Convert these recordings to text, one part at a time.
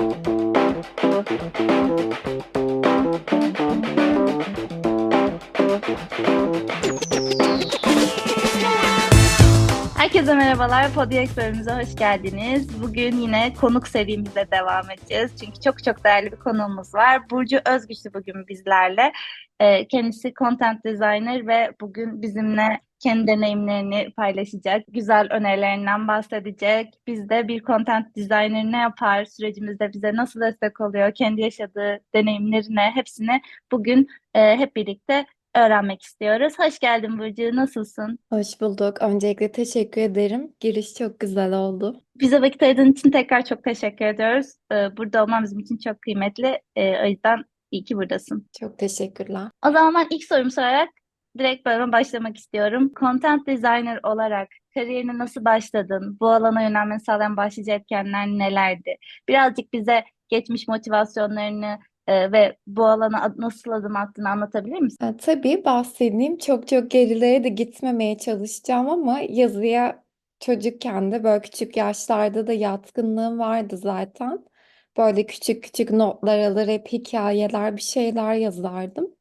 Herkese merhabalar. Podium bölümümüze hoş geldiniz. Bugün yine konuk serimize devam edeceğiz. Çünkü çok çok değerli bir konuğumuz var. Burcu Özgüçlü bugün bizlerle. Kendisi content designer ve bugün bizimle kendi deneyimlerini paylaşacak. Güzel önerilerinden bahsedecek. Biz de bir content designer ne yapar, sürecimizde bize nasıl destek oluyor, kendi yaşadığı deneyimlerine hepsini bugün hep birlikte öğrenmek istiyoruz. Hoş geldin Burcu. Nasılsın? Hoş bulduk. Öncelikle teşekkür ederim. Giriş çok güzel oldu. Bize vakit ayırdığın için tekrar çok teşekkür ediyoruz. Burada olman bizim için çok kıymetli. O yüzden iyi ki buradasın. Çok teşekkürler. O zaman ben ilk sorumu sorarak direkt bölüme başlamak istiyorum. Content designer olarak kariyerine nasıl başladın? Bu alana yönelmeni sağlayan başlıca etkenler nelerdi? Birazcık bize geçmiş motivasyonlarını ve bu alana nasıl adım attığını anlatabilir misin? Tabii bahsedeyim. Çok çok gerilere de gitmemeye çalışacağım ama yazıya çocukken de böyle küçük yaşlarda da yatkınlığım vardı zaten. Böyle küçük küçük notlar alır, hep hikayeler, bir şeyler yazardım.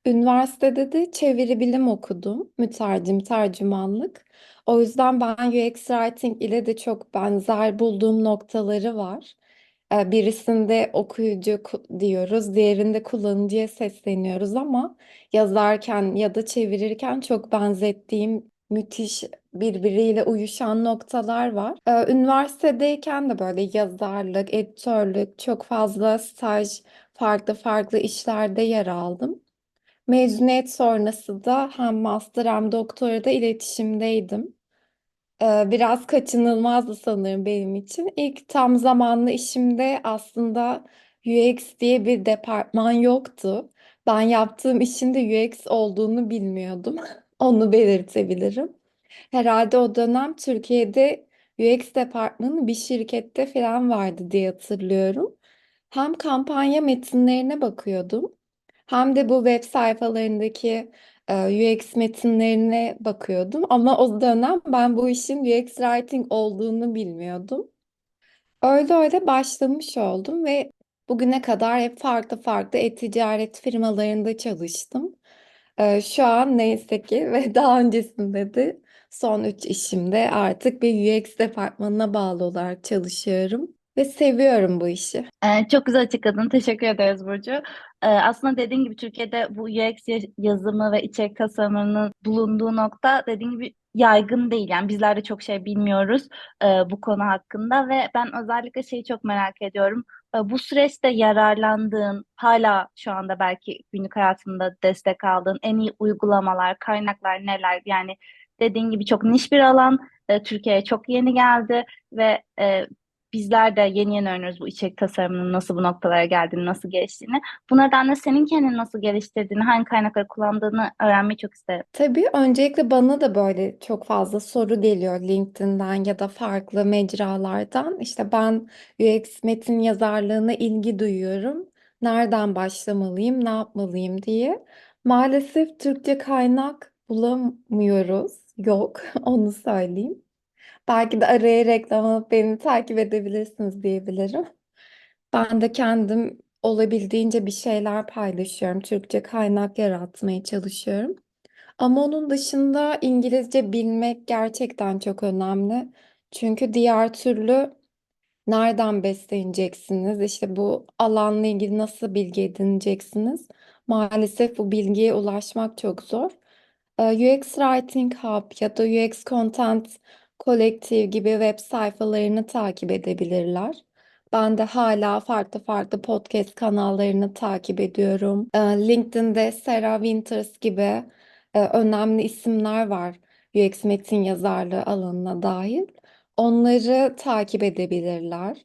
Üniversitede de çeviri bilim okudum. Mütercim, tercümanlık. O yüzden ben UX Writing ile de çok benzer bulduğum noktaları var. Birisinde okuyucu diyoruz, diğerinde kullanıcıya sesleniyoruz ama yazarken ya da çevirirken çok benzettiğim müthiş birbiriyle uyuşan noktalar var. Üniversitedeyken de böyle yazarlık, editörlük, çok fazla staj, farklı farklı işlerde yer aldım. Mezuniyet sonrası da hem master hem doktora da iletişimdeydim. Biraz kaçınılmazdı sanırım benim için. İlk tam zamanlı işimde aslında UX diye bir departman yoktu. Ben yaptığım işin de UX olduğunu bilmiyordum. Onu belirtebilirim. Herhalde o dönem Türkiye'de UX departmanı bir şirkette falan vardı diye hatırlıyorum. Hem kampanya metinlerine bakıyordum, hem de bu web sayfalarındaki UX metinlerine bakıyordum. Ama o dönem ben bu işin UX writing olduğunu bilmiyordum. Öyle öyle başlamış oldum ve bugüne kadar hep farklı farklı e-ticaret firmalarında çalıştım. Şu an neyse ki ve daha öncesinde de son 3 işimde artık bir UX departmanına bağlı olarak çalışıyorum ve seviyorum bu işi. Çok güzel açıkladın. Teşekkür ederiz Burcu. Aslında dediğin gibi Türkiye'de bu UX yazımı ve içerik tasarımının bulunduğu nokta dediğin gibi yaygın değil. Yani bizler de çok şey bilmiyoruz bu konu hakkında ve ben özellikle şeyi çok merak ediyorum. Bu süreçte yararlandığın, hala şu anda belki günlük hayatında destek aldığın en iyi uygulamalar, kaynaklar neler? Yani dediğin gibi çok niş bir alan. Türkiye'ye çok yeni geldi ve bizler de yeni yeni öğreniyoruz bu içerik tasarımının nasıl bu noktalara geldiğini, nasıl geliştiğini. Bu nedenle senin kendini nasıl geliştirdiğini, hangi kaynakları kullandığını öğrenmeyi çok isterim. Tabii öncelikle bana da böyle çok fazla soru geliyor LinkedIn'den ya da farklı mecralardan. İşte ben UX metin yazarlığına ilgi duyuyorum. Nereden başlamalıyım, ne yapmalıyım diye. Maalesef Türkçe kaynak bulamıyoruz. Yok, onu söyleyeyim. Belki de araya reklam alıp beni takip edebilirsiniz diyebilirim. Ben de kendim olabildiğince bir şeyler paylaşıyorum. Türkçe kaynak yaratmaya çalışıyorum. Ama onun dışında İngilizce bilmek gerçekten çok önemli. Çünkü diğer türlü nereden besleneceksiniz? İşte bu alanla ilgili nasıl bilgi edineceksiniz? Maalesef bu bilgiye ulaşmak çok zor. UX Writing Hub ya da UX Content Collective gibi web sayfalarını takip edebilirler. Ben de hala farklı farklı podcast kanallarını takip ediyorum. LinkedIn'de Sarah Winters gibi önemli isimler var UX metin yazarlığı alanına dahil. Onları takip edebilirler.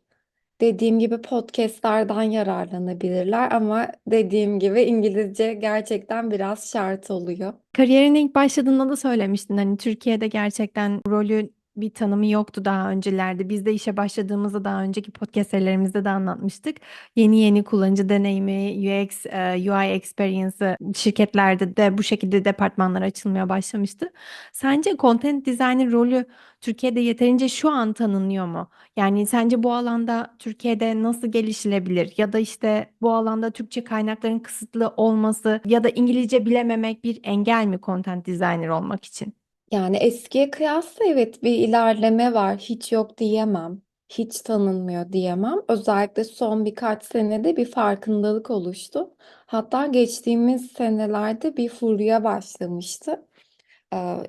Dediğim gibi podcastlardan yararlanabilirler ama dediğim gibi İngilizce gerçekten biraz şart oluyor. Kariyerine ilk başladığında da söylemiştin hani Türkiye'de gerçekten rolü bir tanımı yoktu daha öncelerde. Biz de işe başladığımızda daha önceki podcastlerimizde de anlatmıştık. Yeni kullanıcı deneyimi, UX, UI experience'ı şirketlerde de bu şekilde departmanlar açılmaya başlamıştı. Sence content designer rolü Türkiye'de yeterince şu an tanınıyor mu? Yani sence bu alanda Türkiye'de nasıl gelişilebilir? Ya da işte bu alanda Türkçe kaynakların kısıtlı olması ya da İngilizce bilememek bir engel mi content designer olmak için? Yani eskiye kıyasla evet bir ilerleme var. Hiç yok diyemem. Hiç tanınmıyor diyemem. Özellikle son birkaç senede bir farkındalık oluştu. Hatta geçtiğimiz senelerde bir furya başlamıştı.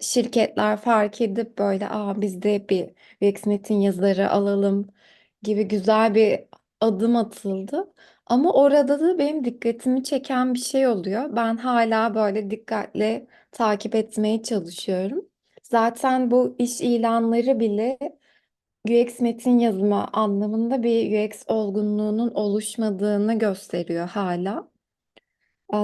Şirketler fark edip böyle biz de bir UX Metin yazarı alalım gibi güzel bir adım atıldı. Ama orada da benim dikkatimi çeken bir şey oluyor. Ben hala böyle dikkatle takip etmeye çalışıyorum. Zaten bu iş ilanları bile UX metin yazımı anlamında bir UX olgunluğunun oluşmadığını gösteriyor hala.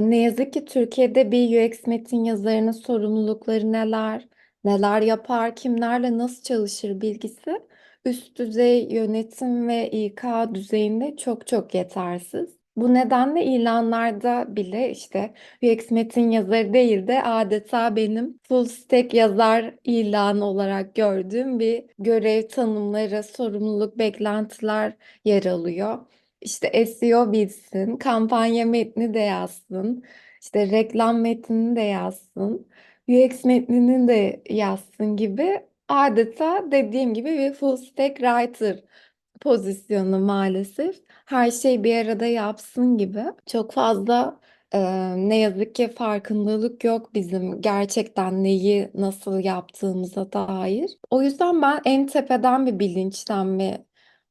Ne yazık ki Türkiye'de bir UX metin yazarının sorumlulukları neler, neler yapar, kimlerle nasıl çalışır bilgisi üst düzey yönetim ve İK düzeyinde çok yetersiz. Bu nedenle ilanlarda bile işte UX metin yazarı değil de adeta benim full stack yazar ilanı olarak gördüğüm bir görev tanımları, sorumluluk, beklentiler yer alıyor. İşte SEO bilsin, kampanya metni de yazsın, işte reklam metnini de yazsın, UX metnini de yazsın gibi adeta dediğim gibi bir full stack writer pozisyonu maalesef. Her şey bir arada yapsın gibi. Çok fazla e, ne yazık ki farkındalık yok bizim gerçekten neyi nasıl yaptığımıza dair. O yüzden ben en tepeden bir bilinçlenme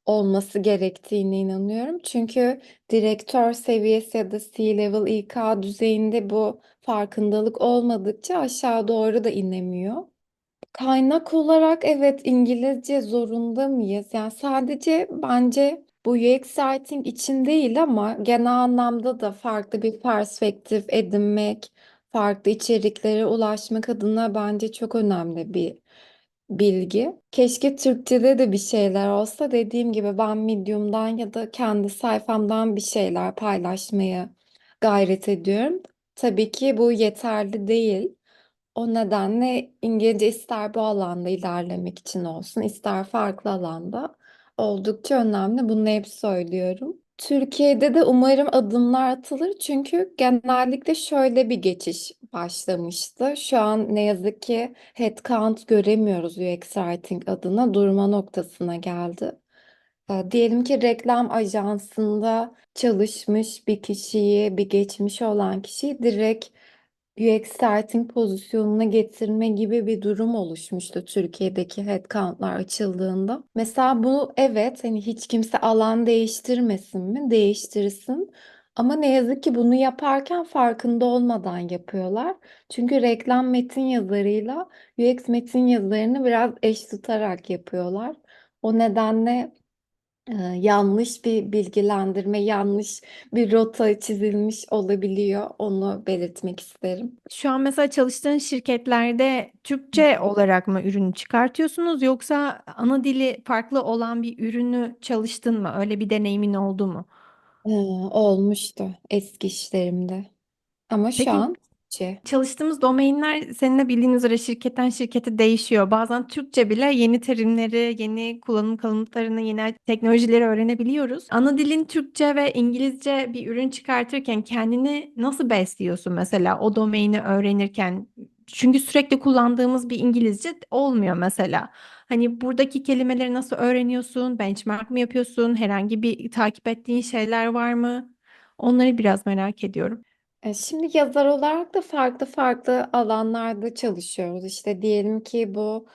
olması gerektiğine inanıyorum. Çünkü direktör seviyesi ya da C-level İK düzeyinde bu farkındalık olmadıkça aşağı doğru da inemiyor. Kaynak olarak evet İngilizce zorunda mıyız? Yani sadece bence bu UX writing için değil ama genel anlamda da farklı bir perspektif edinmek, farklı içeriklere ulaşmak adına bence çok önemli bir bilgi. Keşke Türkçe'de de bir şeyler olsa. Dediğim gibi ben Medium'dan ya da kendi sayfamdan bir şeyler paylaşmaya gayret ediyorum. Tabii ki bu yeterli değil. O nedenle İngilizce ister bu alanda ilerlemek için olsun, ister farklı alanda oldukça önemli. Bunu hep söylüyorum. Türkiye'de de umarım adımlar atılır çünkü genellikle şöyle bir geçiş başlamıştı. Şu an ne yazık ki headcount göremiyoruz UX Writing adına durma noktasına geldi. Diyelim ki reklam ajansında çalışmış bir kişiyi, bir geçmişi olan kişiyi direkt UX starting pozisyonuna getirme gibi bir durum oluşmuştu Türkiye'deki headcountlar açıldığında. Mesela bu evet hani hiç kimse alan değiştirmesin mi? Değiştirsin. Ama ne yazık ki bunu yaparken farkında olmadan yapıyorlar. Çünkü reklam metin yazarıyla UX metin yazarını biraz eş tutarak yapıyorlar. O nedenle yanlış bir bilgilendirme, yanlış bir rota çizilmiş olabiliyor. Onu belirtmek isterim. Şu an mesela çalıştığın şirketlerde Türkçe olarak mı ürünü çıkartıyorsunuz yoksa ana dili farklı olan bir ürünü çalıştın mı? Öyle bir deneyimin oldu mu? Olmuştu eski işlerimde. Ama şu Peki an Türkçe. çalıştığımız domainler seninle bildiğin üzere şirketten şirkete değişiyor. Bazen Türkçe bile yeni terimleri, yeni kullanım kalıplarını, yeni teknolojileri öğrenebiliyoruz. Ana dilin Türkçe ve İngilizce bir ürün çıkartırken kendini nasıl besliyorsun mesela o domaini öğrenirken? Çünkü sürekli kullandığımız bir İngilizce olmuyor mesela. Hani buradaki kelimeleri nasıl öğreniyorsun? Benchmark mı yapıyorsun? Herhangi bir takip ettiğin şeyler var mı? Onları biraz merak ediyorum. Şimdi yazar olarak da farklı alanlarda çalışıyoruz. İşte diyelim ki bu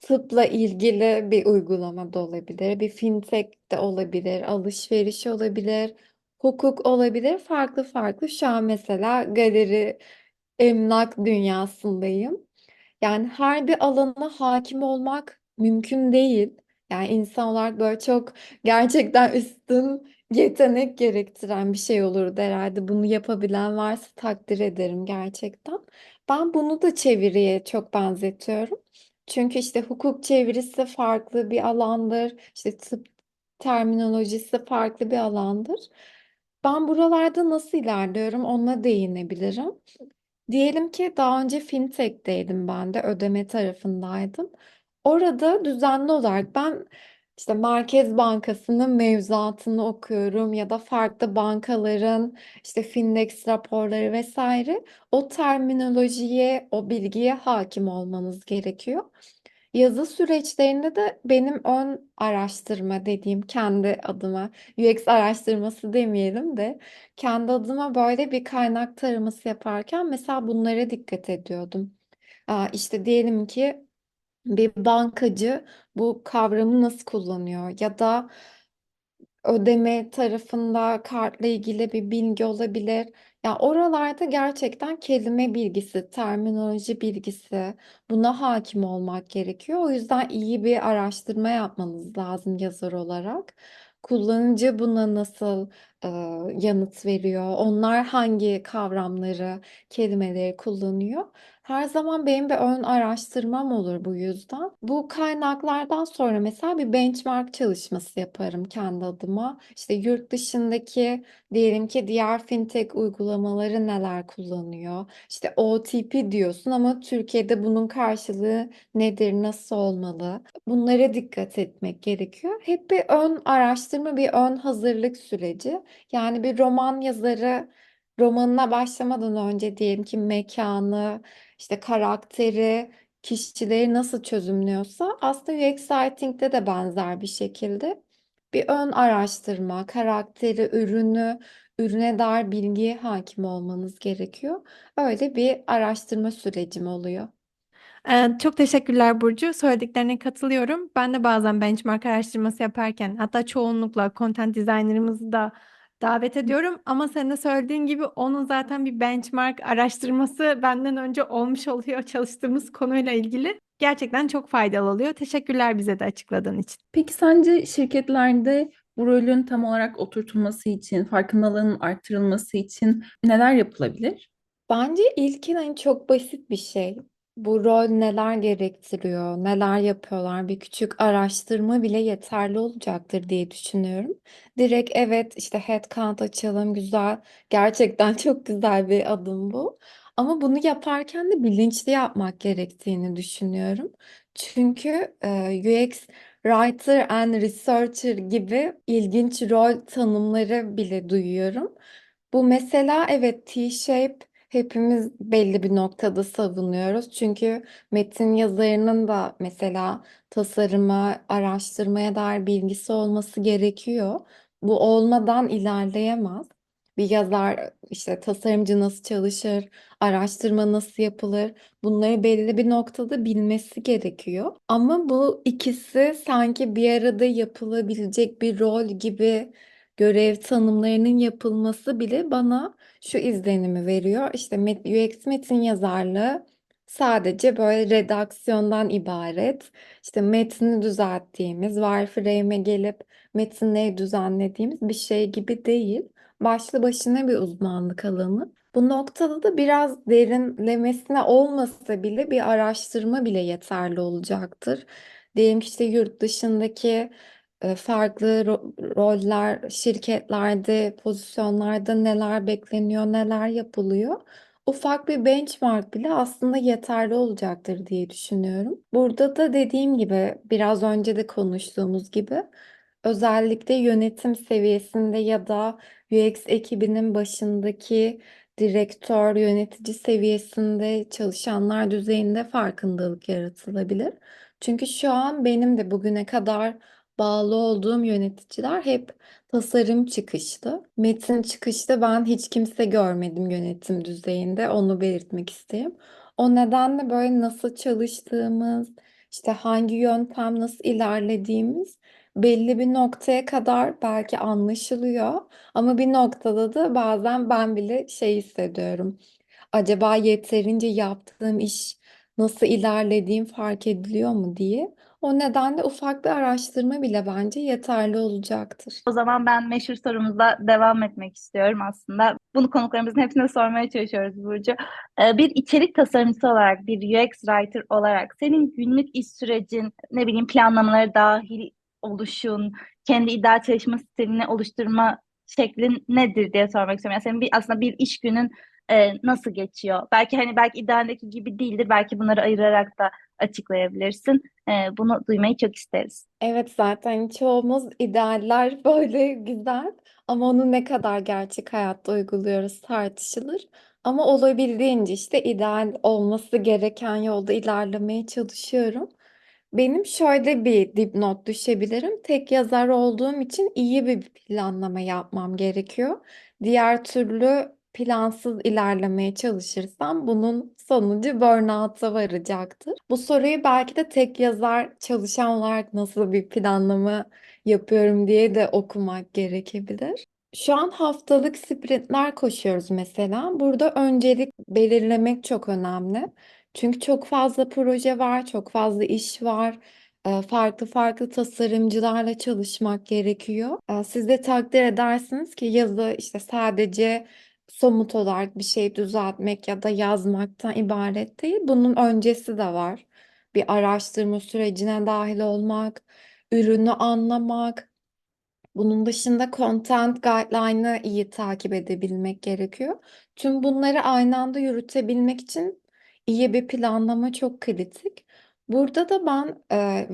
tıpla ilgili bir uygulama da olabilir, bir fintech de olabilir, alışveriş olabilir, hukuk olabilir. Farklı. Şu an mesela galeri, emlak dünyasındayım. Yani her bir alana hakim olmak mümkün değil. Yani insan olarak böyle çok gerçekten üstün yetenek gerektiren bir şey olurdu herhalde. Bunu yapabilen varsa takdir ederim gerçekten. Ben bunu da çeviriye çok benzetiyorum. Çünkü işte hukuk çevirisi farklı bir alandır. İşte tıp terminolojisi farklı bir alandır. Ben buralarda nasıl ilerliyorum ona değinebilirim. Diyelim ki daha önce fintech'teydim ben de ödeme tarafındaydım. Orada düzenli olarak ben işte Merkez Bankası'nın mevzuatını okuyorum ya da farklı bankaların işte Findex raporları vesaire. O terminolojiye, o bilgiye hakim olmanız gerekiyor. Yazı süreçlerinde de benim ön araştırma dediğim kendi adıma UX araştırması demeyelim de kendi adıma böyle bir kaynak taraması yaparken mesela bunlara dikkat ediyordum. İşte diyelim ki bir bankacı bu kavramı nasıl kullanıyor ya da ödeme tarafında kartla ilgili bir bilgi olabilir. Ya oralarda gerçekten kelime bilgisi, terminoloji bilgisi buna hakim olmak gerekiyor. O yüzden iyi bir araştırma yapmanız lazım yazar olarak. Kullanıcı buna nasıl e, yanıt veriyor? Onlar hangi kavramları, kelimeleri kullanıyor? Her zaman benim bir ön araştırmam olur bu yüzden. Bu kaynaklardan sonra mesela bir benchmark çalışması yaparım kendi adıma. İşte yurt dışındaki diyelim ki diğer fintech uygulamaları neler kullanıyor? İşte OTP diyorsun ama Türkiye'de bunun karşılığı nedir, nasıl olmalı? Bunlara dikkat etmek gerekiyor. Hep bir ön araştırma, bir ön hazırlık süreci. Yani bir roman yazarı romanına başlamadan önce diyelim ki mekanı, işte karakteri, kişileri nasıl çözümlüyorsa aslında UX Writing'de de benzer bir şekilde bir ön araştırma, karakteri, ürünü, ürüne dair bilgiye hakim olmanız gerekiyor. Öyle bir araştırma sürecim oluyor. Çok teşekkürler Burcu. Söylediklerine katılıyorum. Ben de bazen benchmark araştırması yaparken hatta çoğunlukla content designer'ımızı da davet ediyorum. Ama senin de söylediğin gibi onun zaten bir benchmark araştırması benden önce olmuş oluyor çalıştığımız konuyla ilgili. Gerçekten çok faydalı oluyor. Teşekkürler bize de açıkladığın için. Peki sence şirketlerde bu rolün tam olarak oturtulması için, farkındalığın arttırılması için neler yapılabilir? Bence ilkin hani çok basit bir şey. Bu rol neler gerektiriyor, neler yapıyorlar bir küçük araştırma bile yeterli olacaktır diye düşünüyorum. Direkt evet işte headcount açalım güzel. Gerçekten çok güzel bir adım bu. Ama bunu yaparken de bilinçli yapmak gerektiğini düşünüyorum. Çünkü UX Writer and Researcher gibi ilginç rol tanımları bile duyuyorum. Bu mesela evet T-shape hepimiz belli bir noktada savunuyoruz. Çünkü metin yazarının da mesela tasarıma, araştırmaya dair bilgisi olması gerekiyor. Bu olmadan ilerleyemez. Bir yazar işte tasarımcı nasıl çalışır, araştırma nasıl yapılır, bunları belli bir noktada bilmesi gerekiyor. Ama bu ikisi sanki bir arada yapılabilecek bir rol gibi görev tanımlarının yapılması bile bana şu izlenimi veriyor. İşte UX metin yazarlığı sadece böyle redaksiyondan ibaret. İşte metni düzelttiğimiz, wireframe'e gelip metinleri düzenlediğimiz bir şey gibi değil. Başlı başına bir uzmanlık alanı. Bu noktada da biraz derinlemesine olmasa bile bir araştırma bile yeterli olacaktır. Diyelim ki işte yurt dışındaki farklı roller, şirketlerde, pozisyonlarda neler bekleniyor, neler yapılıyor. Ufak bir benchmark bile aslında yeterli olacaktır diye düşünüyorum. Burada da dediğim gibi biraz önce de konuştuğumuz gibi özellikle yönetim seviyesinde ya da UX ekibinin başındaki direktör, yönetici seviyesinde çalışanlar düzeyinde farkındalık yaratılabilir. Çünkü şu an benim de bugüne kadar bağlı olduğum yöneticiler hep tasarım çıkışlı. Metin çıkışta ben hiç kimse görmedim yönetim düzeyinde. Onu belirtmek isterim. O nedenle böyle nasıl çalıştığımız, işte hangi yöntem nasıl ilerlediğimiz belli bir noktaya kadar belki anlaşılıyor. Ama bir noktada da bazen ben bile şey hissediyorum. Acaba yeterince yaptığım iş nasıl ilerlediğim fark ediliyor mu diye. O nedenle ufak bir araştırma bile bence yeterli olacaktır. O zaman ben meşhur sorumuzla devam etmek istiyorum aslında. Bunu konuklarımızın hepsine sormaya çalışıyoruz Burcu. Bir içerik tasarımcısı olarak, bir UX writer olarak senin günlük iş sürecin, ne bileyim planlamaları dahil oluşun, kendi ideal çalışma stilini oluşturma şeklin nedir diye sormak istiyorum. Yani senin aslında bir iş günün nasıl geçiyor? Belki idealdeki gibi değildir. Belki bunları ayırarak da açıklayabilirsin. Bunu duymayı çok isteriz. Evet, zaten çoğumuz idealler böyle güzel ama onu ne kadar gerçek hayatta uyguluyoruz tartışılır. Ama olabildiğince işte ideal olması gereken yolda ilerlemeye çalışıyorum. Benim şöyle bir dipnot düşebilirim. Tek yazar olduğum için iyi bir planlama yapmam gerekiyor. Diğer türlü plansız ilerlemeye çalışırsam bunun sonucu burnout'a varacaktır. Bu soruyu belki de tek yazar çalışan olarak nasıl bir planlama yapıyorum diye de okumak gerekebilir. Şu an haftalık sprintler koşuyoruz mesela. Burada öncelik belirlemek çok önemli. Çünkü çok fazla proje var, çok fazla iş var. Farklı farklı tasarımcılarla çalışmak gerekiyor. Siz de takdir edersiniz ki yazı işte sadece somut olarak bir şey düzeltmek ya da yazmaktan ibaret değil. Bunun öncesi de var. Bir araştırma sürecine dahil olmak, ürünü anlamak. Bunun dışında content guideline'ı iyi takip edebilmek gerekiyor. Tüm bunları aynı anda yürütebilmek için iyi bir planlama çok kritik. Burada da ben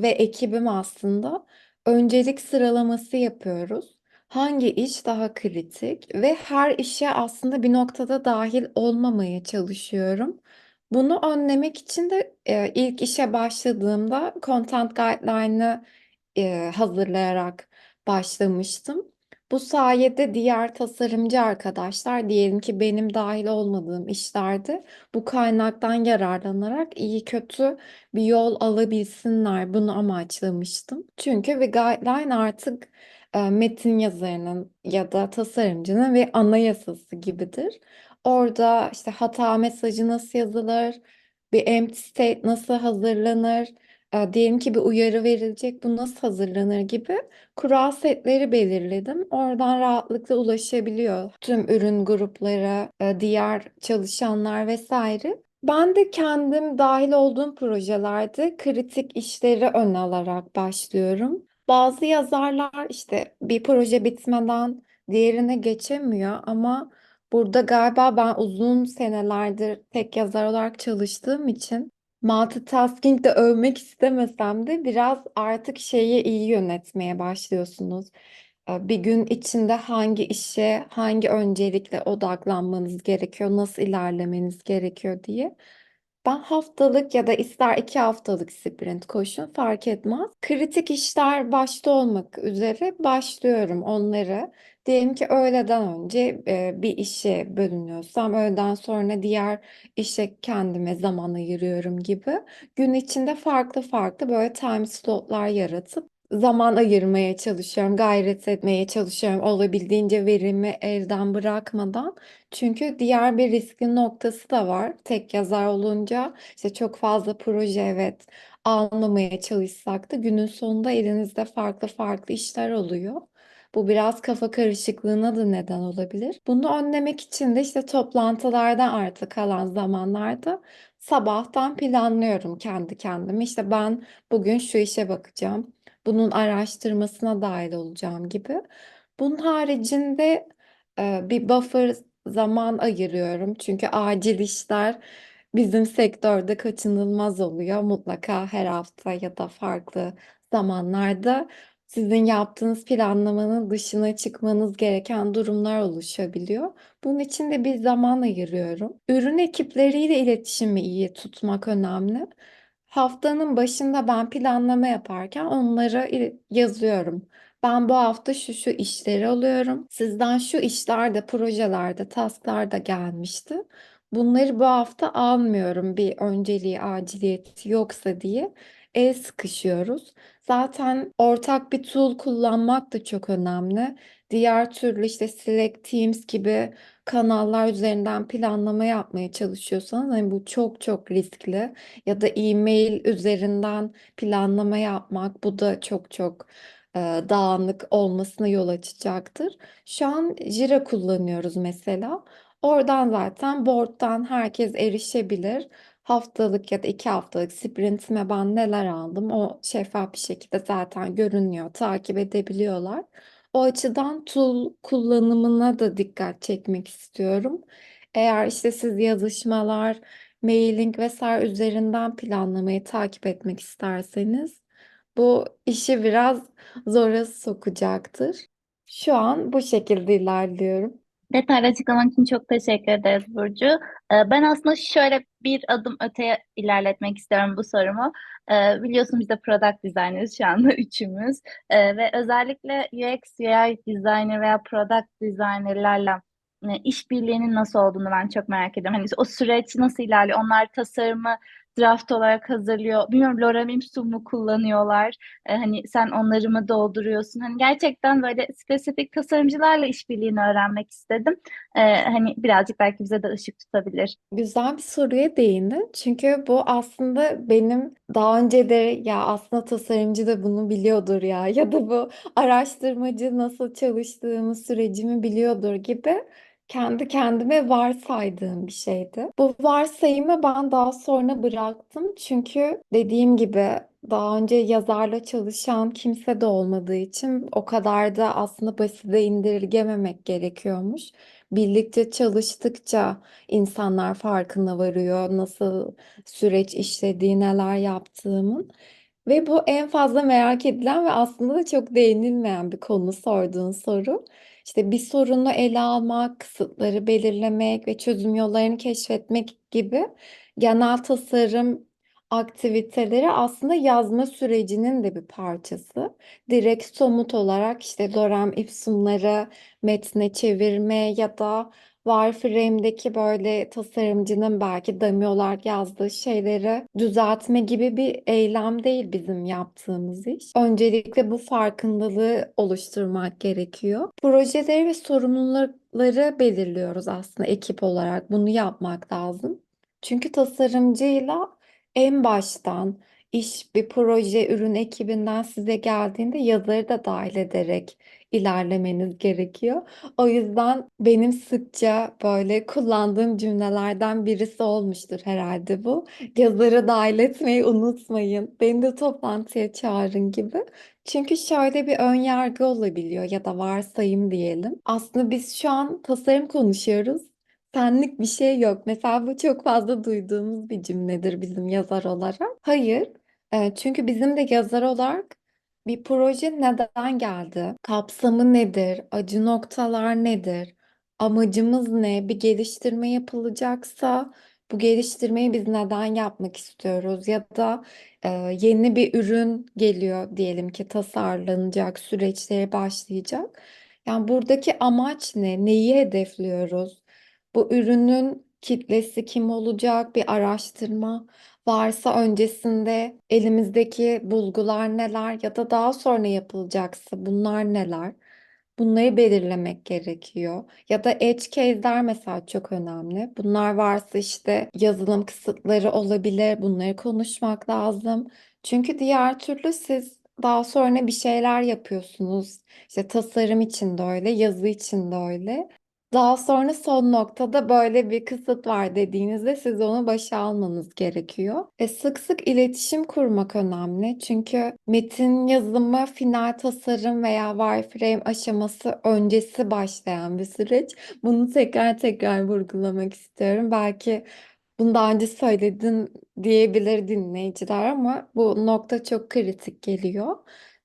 ve ekibim aslında öncelik sıralaması yapıyoruz. Hangi iş daha kritik ve her işe aslında bir noktada dahil olmamaya çalışıyorum. Bunu önlemek için de ilk işe başladığımda content guideline'ı hazırlayarak başlamıştım. Bu sayede diğer tasarımcı arkadaşlar, diyelim ki benim dahil olmadığım işlerde, bu kaynaktan yararlanarak iyi kötü bir yol alabilsinler. Bunu amaçlamıştım. Çünkü bir guideline artık metin yazarının ya da tasarımcının bir anayasası gibidir. Orada işte hata mesajı nasıl yazılır, bir empty state nasıl hazırlanır, diyelim ki bir uyarı verilecek, bu nasıl hazırlanır gibi kural setleri belirledim. Oradan rahatlıkla ulaşabiliyor tüm ürün grupları, diğer çalışanlar vesaire. Ben de kendim dahil olduğum projelerde kritik işleri öne alarak başlıyorum. Bazı yazarlar işte bir proje bitmeden diğerine geçemiyor ama burada galiba ben uzun senelerdir tek yazar olarak çalıştığım için multitasking de övmek istemesem de biraz artık şeyi iyi yönetmeye başlıyorsunuz. Bir gün içinde hangi işe, hangi öncelikle odaklanmanız gerekiyor, nasıl ilerlemeniz gerekiyor diye. Ben haftalık ya da ister 2 haftalık sprint koşun fark etmez. Kritik işler başta olmak üzere başlıyorum onları. Diyelim ki öğleden önce bir işe bölünüyorsam öğleden sonra diğer işe kendime zaman ayırıyorum gibi. Gün içinde farklı farklı böyle time slotlar yaratıp zaman ayırmaya çalışıyorum, gayret etmeye çalışıyorum olabildiğince verimi elden bırakmadan. Çünkü diğer bir riskin noktası da var. Tek yazar olunca işte çok fazla proje, evet, almamaya çalışsak da günün sonunda elinizde farklı farklı işler oluyor. Bu biraz kafa karışıklığına da neden olabilir. Bunu önlemek için de işte toplantılardan artık kalan zamanlarda sabahtan planlıyorum kendi kendime. İşte ben bugün şu işe bakacağım. Bunun araştırmasına dahil olacağım gibi. Bunun haricinde bir buffer zaman ayırıyorum. Çünkü acil işler bizim sektörde kaçınılmaz oluyor. Mutlaka her hafta ya da farklı zamanlarda sizin yaptığınız planlamanın dışına çıkmanız gereken durumlar oluşabiliyor. Bunun için de bir zaman ayırıyorum. Ürün ekipleriyle iletişimi iyi tutmak önemli. Haftanın başında ben planlama yaparken onlara yazıyorum. Ben bu hafta şu şu işleri alıyorum. Sizden şu işlerde, projelerde, tasklar da gelmişti. Bunları bu hafta almıyorum bir önceliği, aciliyeti yoksa diye. el sıkışıyoruz. Zaten ortak bir tool kullanmak da çok önemli. Diğer türlü işte Slack, Teams gibi kanallar üzerinden planlama yapmaya çalışıyorsanız hani bu çok çok riskli. Ya da e-mail üzerinden planlama yapmak bu da çok çok dağınık olmasına yol açacaktır. Şu an Jira kullanıyoruz mesela. Oradan zaten board'dan herkes erişebilir. Haftalık ya da 2 haftalık sprintime ben neler aldım o şeffaf bir şekilde zaten görünüyor, takip edebiliyorlar. O açıdan tool kullanımına da dikkat çekmek istiyorum. Eğer işte siz yazışmalar, mailing vesaire üzerinden planlamayı takip etmek isterseniz bu işi biraz zora sokacaktır. Şu an bu şekilde ilerliyorum. Detaylı açıklaman için çok teşekkür ederiz Burcu. Ben aslında şöyle bir adım öteye ilerletmek istiyorum bu sorumu. Biliyorsun biz de product designers şu anda üçümüz. Ve özellikle UX, UI designer veya product designerlarla işbirliğinin nasıl olduğunu ben çok merak ediyorum. Hani o süreç nasıl ilerliyor? Onlar tasarımı draft olarak hazırlıyor. Bilmiyorum Lorem Ipsum mu kullanıyorlar? Hani sen onları mı dolduruyorsun? Hani gerçekten böyle spesifik tasarımcılarla işbirliğini öğrenmek istedim. Hani birazcık belki bize de ışık tutabilir. Güzel bir soruya değindin. Çünkü bu aslında benim daha önce de ya aslında tasarımcı da bunu biliyordur ya ya da bu araştırmacı nasıl çalıştığımı sürecimi biliyordur gibi kendi kendime varsaydığım bir şeydi. Bu varsayımı ben daha sonra bıraktım. Çünkü dediğim gibi daha önce yazarla çalışan kimse de olmadığı için o kadar da aslında basite indirgememek gerekiyormuş. Birlikte çalıştıkça insanlar farkına varıyor nasıl süreç işlediği, neler yaptığımın. Ve bu en fazla merak edilen ve aslında da çok değinilmeyen bir konu sorduğun soru. İşte bir sorunu ele almak, kısıtları belirlemek ve çözüm yollarını keşfetmek gibi genel tasarım aktiviteleri aslında yazma sürecinin de bir parçası. Direkt somut olarak işte Lorem Ipsum'ları metne çevirme ya da Wireframe'deki böyle tasarımcının belki dummy olarak yazdığı şeyleri düzeltme gibi bir eylem değil bizim yaptığımız iş. Öncelikle bu farkındalığı oluşturmak gerekiyor. Projeleri ve sorumlulukları belirliyoruz aslında ekip olarak. Bunu yapmak lazım. Çünkü tasarımcıyla en baştan iş bir proje ürün ekibinden size geldiğinde yazarı da dahil ederek ilerlemeniz gerekiyor. O yüzden benim sıkça böyle kullandığım cümlelerden birisi olmuştur herhalde bu. Yazarı dahil etmeyi unutmayın. Beni de toplantıya çağırın gibi. Çünkü şöyle bir ön yargı olabiliyor ya da varsayım diyelim. Aslında biz şu an tasarım konuşuyoruz. Senlik bir şey yok. Mesela bu çok fazla duyduğumuz bir cümledir bizim yazar olarak. Hayır. Çünkü bizim de yazar olarak bir proje neden geldi? Kapsamı nedir? Acı noktalar nedir? Amacımız ne? Bir geliştirme yapılacaksa bu geliştirmeyi biz neden yapmak istiyoruz? Ya da e, yeni bir ürün geliyor diyelim ki tasarlanacak, süreçleri başlayacak. Yani buradaki amaç ne? Neyi hedefliyoruz? Bu ürünün kitlesi kim olacak? Bir araştırma varsa öncesinde elimizdeki bulgular neler ya da daha sonra yapılacaksa bunlar neler? Bunları belirlemek gerekiyor. Ya da edge case'ler mesela çok önemli. Bunlar varsa işte yazılım kısıtları olabilir. Bunları konuşmak lazım. Çünkü diğer türlü siz daha sonra bir şeyler yapıyorsunuz. İşte tasarım için de öyle, yazı için de öyle. Daha sonra son noktada böyle bir kısıt var dediğinizde siz onu başa almanız gerekiyor. Sık sık iletişim kurmak önemli. Çünkü metin yazımı, final tasarım veya wireframe aşaması öncesi başlayan bir süreç. Bunu tekrar tekrar vurgulamak istiyorum. Belki bunu daha önce söyledin diyebilir dinleyiciler ama bu nokta çok kritik geliyor.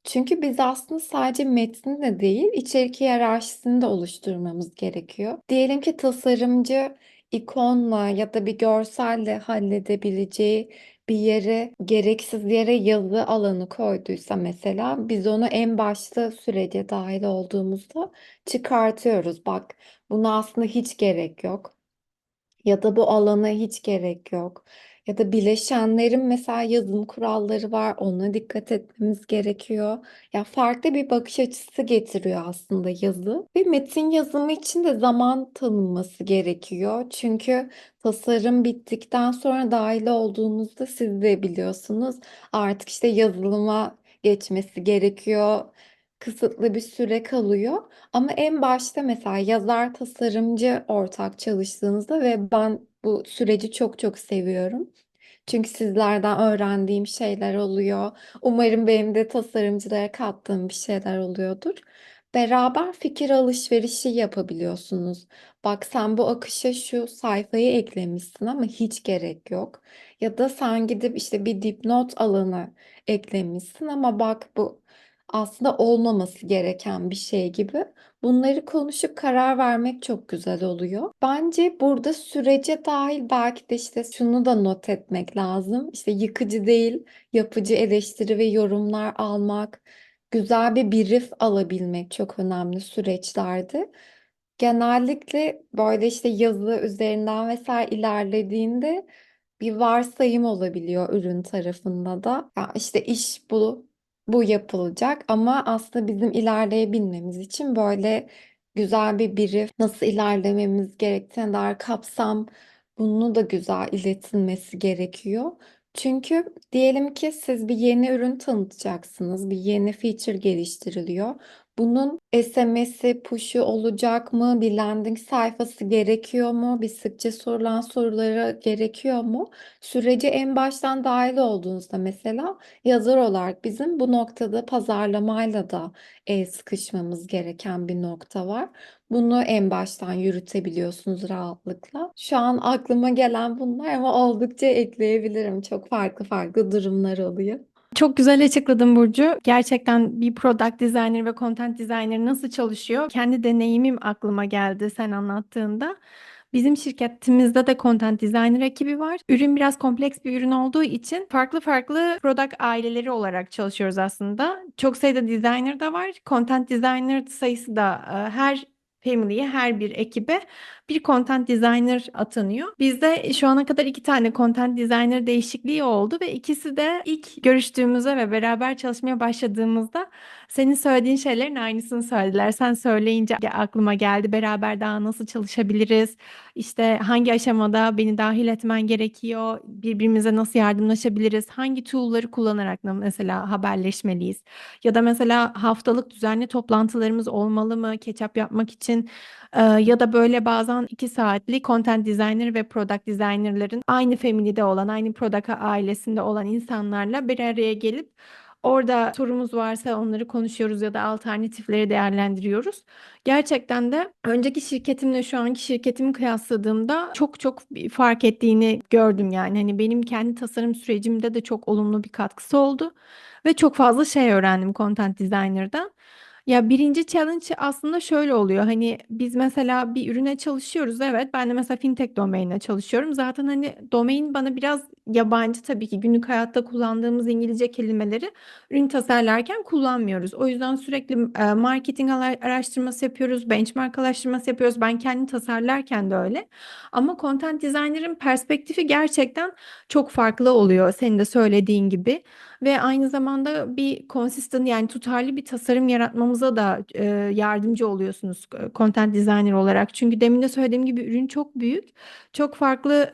Çünkü biz aslında sadece metni de değil, içerik hiyerarşisini de oluşturmamız gerekiyor. Diyelim ki tasarımcı ikonla ya da bir görselle halledebileceği bir yere, gereksiz yere yazı alanı koyduysa mesela biz onu en başta sürece dahil olduğumuzda çıkartıyoruz. Bak, buna aslında hiç gerek yok. Ya da bu alana hiç gerek yok. Ya da bileşenlerin mesela yazım kuralları var. Ona dikkat etmemiz gerekiyor. Ya farklı bir bakış açısı getiriyor aslında yazı. Ve metin yazımı için de zaman tanınması gerekiyor. Çünkü tasarım bittikten sonra dahil olduğunuzda siz de biliyorsunuz artık işte yazılıma geçmesi gerekiyor. Kısıtlı bir süre kalıyor. Ama en başta mesela yazar tasarımcı ortak çalıştığınızda ve ben bu süreci çok çok seviyorum. Çünkü sizlerden öğrendiğim şeyler oluyor. Umarım benim de tasarımcılara kattığım bir şeyler oluyordur. Beraber fikir alışverişi yapabiliyorsunuz. Bak sen bu akışa şu sayfayı eklemişsin ama hiç gerek yok. Ya da sen gidip işte bir dipnot alanı eklemişsin ama bak bu aslında olmaması gereken bir şey gibi. Bunları konuşup karar vermek çok güzel oluyor. Bence burada sürece dahil belki de işte şunu da not etmek lazım. İşte yıkıcı değil, yapıcı eleştiri ve yorumlar almak, güzel bir brief alabilmek çok önemli süreçlerde. Genellikle böyle işte yazı üzerinden vesaire ilerlediğinde bir varsayım olabiliyor ürün tarafında da. Ya işte iş bu yapılacak ama aslında bizim ilerleyebilmemiz için böyle güzel bir brief, nasıl ilerlememiz gerektiğine dair kapsam bunu da güzel iletilmesi gerekiyor. Çünkü diyelim ki siz bir yeni ürün tanıtacaksınız, bir yeni feature geliştiriliyor. Bunun SMS'i, push'u olacak mı? Bir landing sayfası gerekiyor mu? Bir sıkça sorulan sorulara gerekiyor mu? Sürece en baştan dahil olduğunuzda mesela yazar olarak bizim bu noktada pazarlamayla da el sıkışmamız gereken bir nokta var. Bunu en baştan yürütebiliyorsunuz rahatlıkla. Şu an aklıma gelen bunlar ama oldukça ekleyebilirim. Çok farklı farklı durumlar oluyor. Çok güzel açıkladın Burcu. Gerçekten bir product designer ve content designer nasıl çalışıyor? Kendi deneyimim aklıma geldi sen anlattığında. Bizim şirketimizde de content designer ekibi var. Ürün biraz kompleks bir ürün olduğu için farklı farklı product aileleri olarak çalışıyoruz aslında. Çok sayıda designer da var. Content designer sayısı da her family'ye, her bir ekibe bir content designer atanıyor. Bizde şu ana kadar 2 tane content designer değişikliği oldu ve ikisi de ilk görüştüğümüzde ve beraber çalışmaya başladığımızda senin söylediğin şeylerin aynısını söylediler. Sen söyleyince aklıma geldi. Beraber daha nasıl çalışabiliriz? İşte hangi aşamada beni dahil etmen gerekiyor? Birbirimize nasıl yardımlaşabiliriz? Hangi tool'ları kullanarak mesela haberleşmeliyiz? Ya da mesela haftalık düzenli toplantılarımız olmalı mı? Catch-up yapmak için ya da böyle bazen 2 saatlik content designer ve product designerların aynı family'de olan, aynı product ailesinde olan insanlarla bir araya gelip orada sorumuz varsa onları konuşuyoruz ya da alternatifleri değerlendiriyoruz. Gerçekten de önceki şirketimle şu anki şirketimi kıyasladığımda çok çok bir fark ettiğini gördüm yani. Hani benim kendi tasarım sürecimde de çok olumlu bir katkısı oldu ve çok fazla şey öğrendim content designer'dan. Ya birinci challenge aslında şöyle oluyor. Hani biz mesela bir ürüne çalışıyoruz. Evet, ben de mesela fintech domainine çalışıyorum. Zaten hani domain bana biraz yabancı tabii ki. Günlük hayatta kullandığımız İngilizce kelimeleri ürün tasarlarken kullanmıyoruz. O yüzden sürekli marketing araştırması yapıyoruz, benchmark araştırması yapıyoruz. Ben kendi tasarlarken de öyle. Ama content designer'ın perspektifi gerçekten çok farklı oluyor. Senin de söylediğin gibi. Ve aynı zamanda bir consistent yani tutarlı bir tasarım yaratmamıza da yardımcı oluyorsunuz content designer olarak. Çünkü demin de söylediğim gibi ürün çok büyük. Çok farklı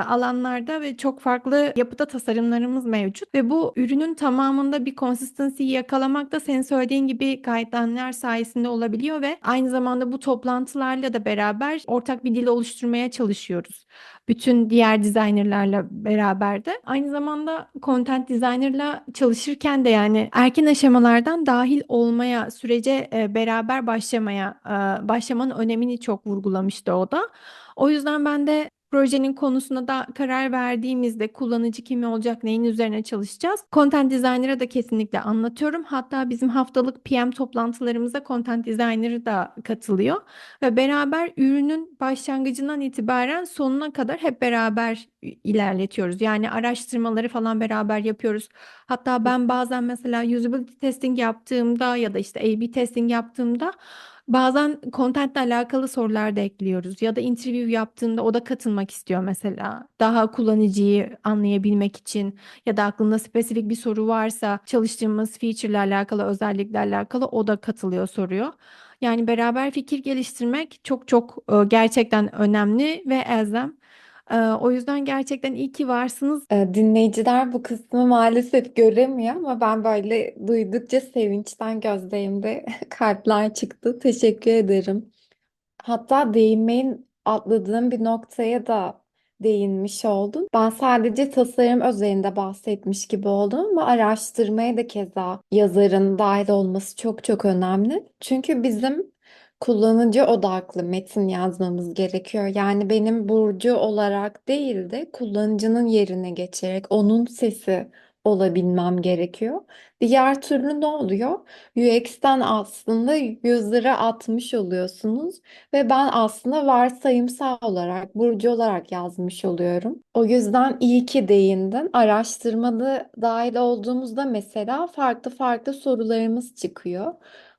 alanlarda ve çok farklı yapıda tasarımlarımız mevcut. Ve bu ürünün tamamında bir consistency'yi yakalamak da senin söylediğin gibi guide'ler sayesinde olabiliyor ve aynı zamanda bu toplantılarla da beraber ortak bir dil oluşturmaya çalışıyoruz. Bütün diğer designerlarla beraber de. Aynı zamanda content designerla çalışırken de yani erken aşamalardan dahil olmaya, sürece beraber başlamanın önemini çok vurgulamıştı o da. O yüzden ben de projenin konusuna da karar verdiğimizde kullanıcı kim olacak, neyin üzerine çalışacağız? Content designer'a da kesinlikle anlatıyorum. Hatta bizim haftalık PM toplantılarımıza content designer da katılıyor. Ve beraber ürünün başlangıcından itibaren sonuna kadar hep beraber ilerletiyoruz. Yani araştırmaları falan beraber yapıyoruz. Hatta ben bazen mesela usability testing yaptığımda ya da işte A/B testing yaptığımda Bazen contentle alakalı sorular da ekliyoruz ya da interview yaptığında o da katılmak istiyor mesela. Daha kullanıcıyı anlayabilmek için ya da aklında spesifik bir soru varsa çalıştığımız feature ile alakalı, özellikle alakalı o da katılıyor, soruyor. Yani beraber fikir geliştirmek çok çok gerçekten önemli ve elzem. O yüzden gerçekten iyi ki varsınız. Dinleyiciler bu kısmı maalesef göremiyor ama ben böyle duydukça sevinçten gözlerimde kalpler çıktı. Teşekkür ederim. Hatta değinmeyin atladığım bir noktaya da değinmiş oldum. Ben sadece tasarım özelinde bahsetmiş gibi oldum ama araştırmaya da keza yazarın dahil olması çok çok önemli. Çünkü bizim kullanıcı odaklı metin yazmamız gerekiyor. Yani benim Burcu olarak değil de kullanıcının yerine geçerek onun sesi olabilmem gerekiyor. Diğer türlü ne oluyor? UX'ten aslında user'a atmış oluyorsunuz. Ve ben aslında varsayımsal olarak, Burcu olarak yazmış oluyorum. O yüzden iyi ki değindin. Araştırmada dahil olduğumuzda mesela farklı farklı sorularımız çıkıyor.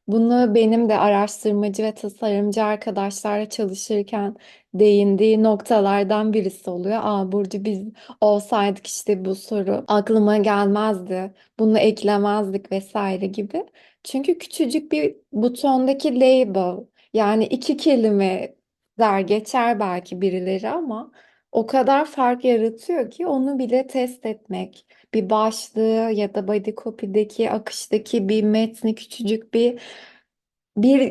Bunu benim de araştırmacı ve tasarımcı arkadaşlarla çalışırken değindiği noktalardan birisi oluyor. Aa Burcu biz olsaydık işte bu soru aklıma gelmezdi. Bunu eklemezdik vesaire gibi. Çünkü küçücük bir butondaki label yani iki kelime der geçer belki birileri ama o kadar fark yaratıyor ki onu bile test etmek. Bir başlığı ya da body copy'deki akıştaki bir metni küçücük bir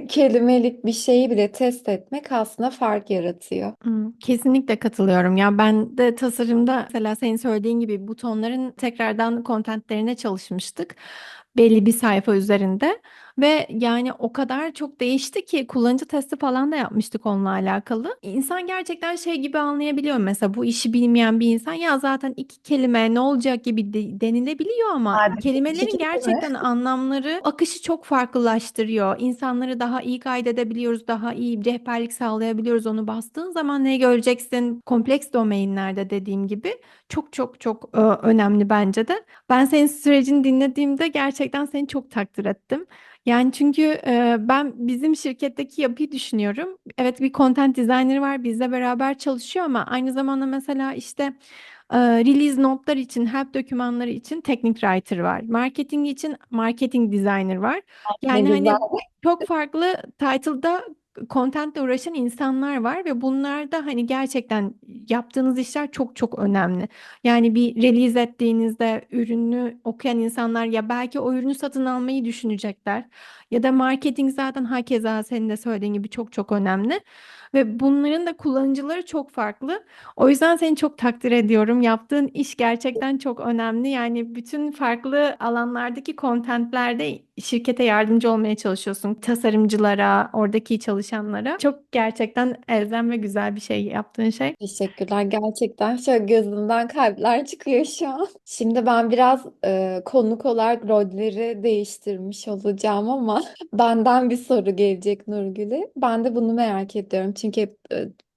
kelimelik bir şeyi bile test etmek aslında fark yaratıyor. Kesinlikle katılıyorum. Ya ben de tasarımda mesela senin söylediğin gibi butonların tekrardan contentlerine çalışmıştık. Belli bir sayfa üzerinde ve yani o kadar çok değişti ki kullanıcı testi falan da yapmıştık onunla alakalı. İnsan gerçekten şey gibi anlayabiliyor, mesela bu işi bilmeyen bir insan ya zaten iki kelime ne olacak gibi denilebiliyor ama Sadece iki kelimelerin kelime. gerçekten anlamları akışı çok farklılaştırıyor. İnsanları daha iyi kaydedebiliyoruz, daha iyi rehberlik sağlayabiliyoruz. Onu bastığın zaman ne göreceksin? Kompleks domainlerde dediğim gibi çok çok çok önemli bence de. Ben senin sürecini dinlediğimde gerçekten seni çok takdir ettim. Yani çünkü ben bizim şirketteki yapıyı düşünüyorum. Evet, bir content designer var, bizle beraber çalışıyor ama aynı zamanda mesela işte release notlar için, help dokümanları için teknik writer var. Marketing için marketing designer var. Ne Yani güzel. hani çok farklı title'da contentle uğraşan insanlar var ve bunlar da hani gerçekten yaptığınız işler çok çok önemli. Yani bir release ettiğinizde ürünü okuyan insanlar ya belki o ürünü satın almayı düşünecekler ya da marketing zaten hakeza senin de söylediğin gibi çok çok önemli ve bunların da kullanıcıları çok farklı. O yüzden seni çok takdir ediyorum. Yaptığın iş gerçekten çok önemli. Yani bütün farklı alanlardaki contentlerde şirkete yardımcı olmaya çalışıyorsun. Tasarımcılara, oradaki çalışanlara. Çok gerçekten elzem ve güzel bir şey yaptığın şey. Teşekkürler. Gerçekten şöyle gözümden kalpler çıkıyor şu an. Şimdi ben biraz konuk olarak rolleri değiştirmiş olacağım ama benden bir soru gelecek Nurgül'e. Ben de bunu merak ediyorum. Çünkü hep